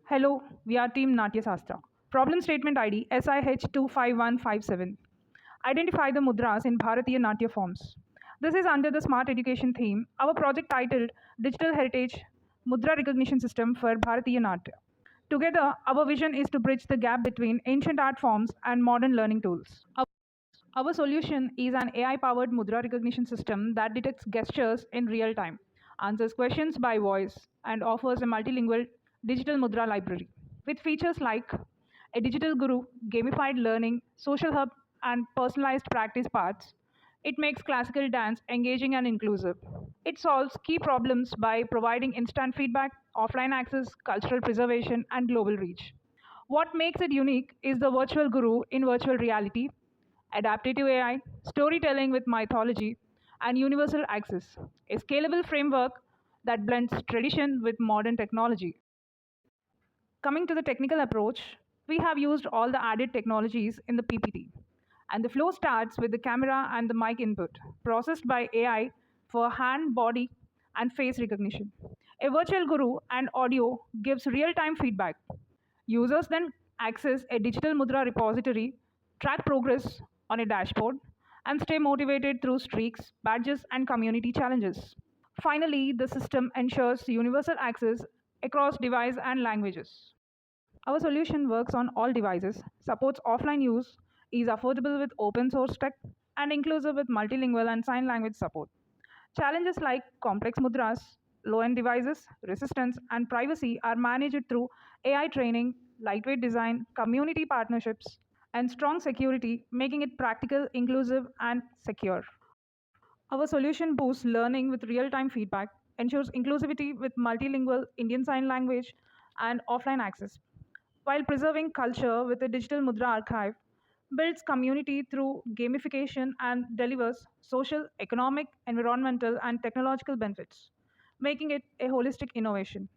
Hello, we are Team Natyasastra. Problem statement ID SIH25157. Identify the mudras in Bharatiya Natya forms. This is under the Smart Education theme. Our project titled Digital Heritage Mudra Recognition System for Bharatiya Natya. Together, our vision is to bridge the gap between ancient art forms and modern learning tools. Our solution is an AI powered Mudra recognition system that detects gestures in real time, answers questions by voice, and offers a multilingual digital Mudra library. With features like a digital guru, gamified learning, social hub, and personalized practice paths, it makes classical dance engaging and inclusive. It solves key problems by providing instant feedback, offline access, cultural preservation, and global reach. What makes it unique is the virtual guru in virtual reality, adaptive AI, storytelling with mythology, and universal access, a scalable framework that blends tradition with modern technology. Coming to the technical approach, we have used all the added technologies in the PPT. And the flow starts with the camera and the mic input, processed by AI for hand, body, and face recognition. A virtual guru and audio gives real time feedback. Users then access a digital Mudra repository, track progress on a dashboard, and stay motivated through streaks, badges, and community challenges. Finally, the system ensures universal access across device and languages. Our solution works on all devices, supports offline use, is affordable with open source tech, and inclusive with multilingual and sign language support. Challenges like complex mudras, low end devices, resistance, and privacy are managed through AI training, lightweight design, community partnerships, and strong security, making it practical, inclusive, and secure. Our solution boosts learning with real time feedback, ensures inclusivity with multilingual Indian Sign Language and offline access, while preserving culture with a digital Mudra archive, builds community through gamification, and delivers social, economic, environmental, and technological benefits, making it a holistic innovation.